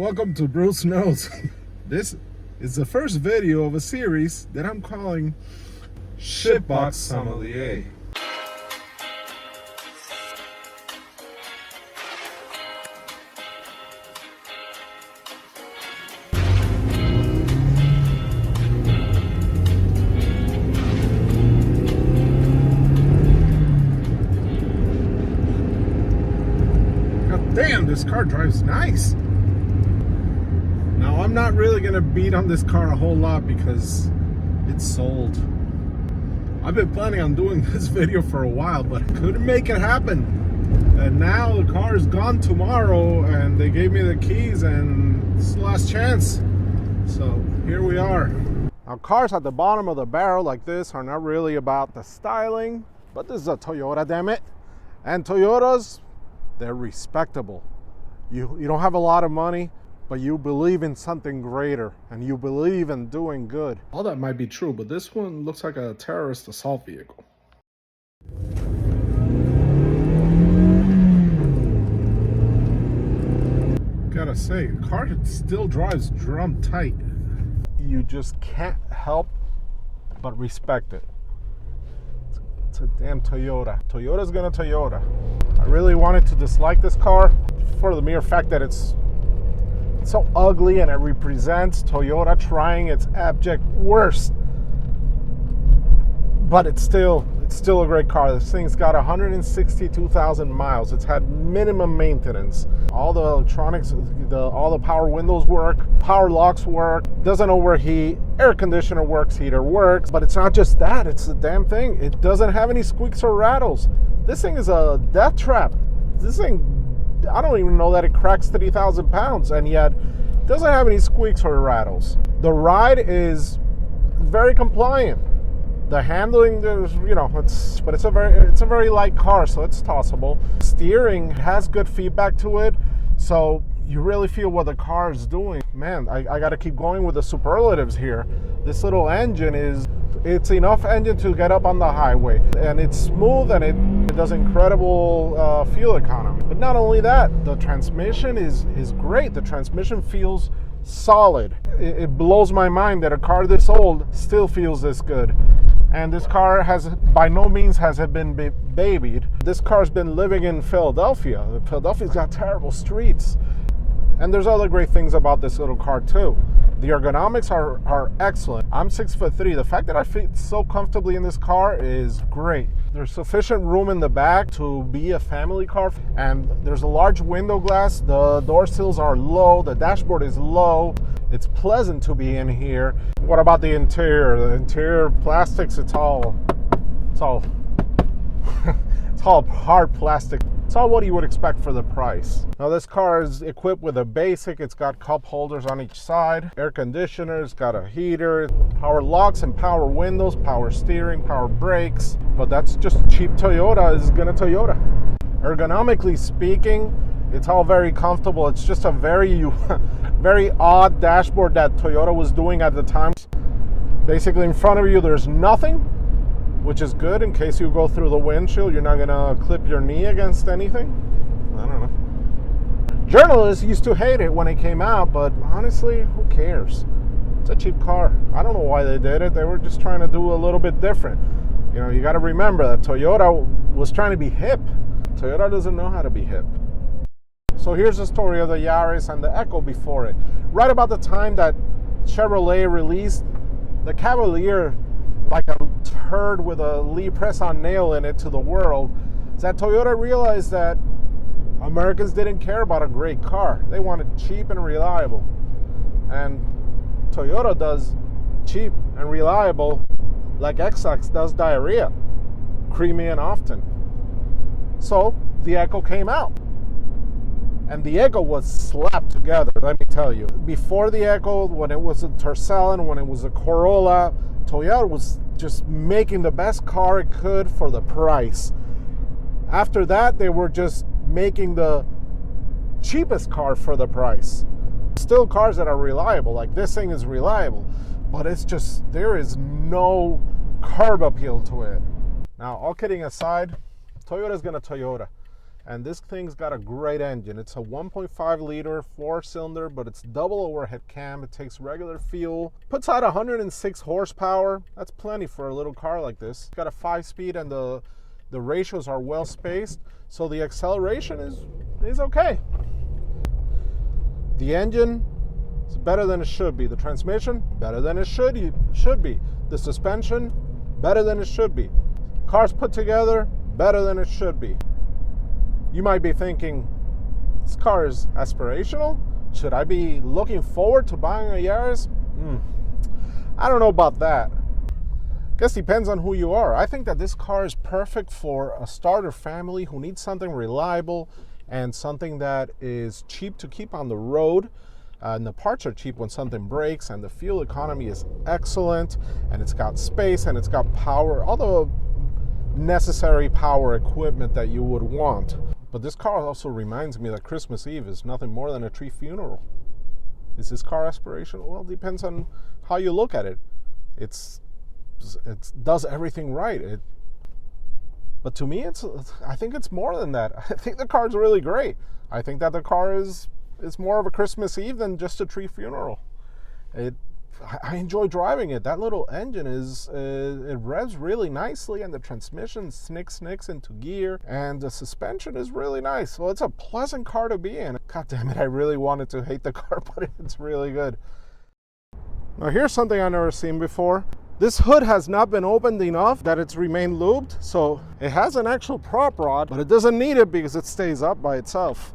Welcome to Bruce Knows. This is the first video of a series that I'm calling Tbox Sommelier. God damn, this car drives nice. Now, I'm not really going to beat on this car a whole lot because it's sold. I've been planning on doing this video for a while, but I couldn't make it happen. And now the car is gone tomorrow, and they gave me the keys, and it's the last chance. So here we are. Now, cars at the bottom of the barrel like this are not really about the styling, but this is a Toyota, damn it. And Toyotas, they're respectable. You don't have a lot of money, but you believe in something greater, and you believe in doing good. All that might be true, but this one looks like a terrorist assault vehicle. Gotta say, the car still drives drum tight. You just can't help but respect it. It's a damn Toyota. Toyota's gonna Toyota. I really wanted to dislike this car for the mere fact that it's so ugly, and it represents Toyota trying its abject worst. But it's still a great car. This thing's got 162,000 miles. It's had minimum maintenance. All the electronics, all the power windows work, power locks work, doesn't overheat, air conditioner works, heater works. But it's not just that, it's the damn thing. It doesn't have any squeaks or rattles. This thing is a death trap. This thing, I don't even know that it cracks 30,000 pounds, and yet it doesn't have any squeaks or rattles. The ride is very compliant. The handling, there's, it's a very light car, so it's tossable. Steering has good feedback to it, so you really feel what the car is doing. Man, I got to keep going with the superlatives here. This little engine it's enough engine to get up on the highway, and it's smooth, and it does incredible fuel economy. But not only that, the transmission is great. The transmission feels solid. It blows my mind that a car this old still feels this good. And this car by no means has it been babied. This car's been living in Philadelphia. Philadelphia's got terrible streets. And there's other great things about this little car too. The ergonomics are excellent. I'm 6'3". The fact that I fit so comfortably in this car is great. There's sufficient room in the back to be a family car, and there's a large window glass. The door sills are low. The dashboard is low. It's pleasant to be in here. What about the interior? The interior plastics, it's all it's all hard plastic. It's all what you would expect for the price. Now, this car is equipped with a basic. It's got cup holders on each side, air conditioner, it's got a heater, power locks and power windows, power steering, power brakes. But that's just cheap. Toyota is gonna Toyota. Ergonomically speaking, it's all very comfortable. It's just a very odd dashboard that Toyota was doing at the time. Basically, in front of you, there's nothing, which is good in case you go through the windshield. You're not gonna clip your knee against anything. I don't know. Journalists used to hate it when it came out, but honestly, who cares? It's a cheap car. I don't know why they did it. They were just trying to do a little bit different. You got to remember that Toyota was trying to be hip. Toyota doesn't know how to be hip. So here's the story of the Yaris and the Echo before it. Right about the time that Chevrolet released the Cavalier, like a turd with a Lee press-on nail in it to the world, is that Toyota realized that Americans didn't care about a great car. They wanted cheap and reliable. And Toyota does cheap and reliable like X-Lax does diarrhea, creamy and often. So the Echo came out. And the Echo was slapped together, let me tell you. Before the Echo, when it was a Tercel and when it was a Corolla, Toyota was just making the best car it could for the price. After that, they were just making the cheapest car for the price. Still cars that are reliable, like this thing is reliable, but it's just, there is no curb appeal to it. Now, all kidding aside, Toyota's gonna Toyota. And this thing's got a great engine. It's a 1.5 liter 4-cylinder, but it's double overhead cam. It takes regular fuel. Puts out 106 horsepower. That's plenty for a little car like this. It's got a 5-speed, and the ratios are well spaced, so the acceleration is okay. The engine is better than it should be. The transmission, better than it should be. The suspension, better than it should be. Cars put together, better than it should be. You might be thinking, this car is aspirational? Should I be looking forward to buying a Yaris? I don't know about that. Guess depends on who you are. I think that this car is perfect for a starter family who needs something reliable and something that is cheap to keep on the road. And the parts are cheap when something breaks, and the fuel economy is excellent, and it's got space, and it's got power, all the necessary power equipment that you would want. But this car also reminds me that Christmas Eve is nothing more than a tree funeral. Is this car aspirational? Well, it depends on how you look at it. It does everything right. But to me, I think it's more than that. I think the car's really great. I think that the car is more of a Christmas Eve than just a tree funeral. I enjoy driving it. That little engine it revs really nicely, and the transmission snicks into gear, and the suspension is really nice. So it's a pleasant car to be in. God damn it, I really wanted to hate the car, but it's really good. Now here's something I've never seen before. This hood has not been opened enough that it's remained lubed, so it has an actual prop rod, but it doesn't need it because it stays up by itself.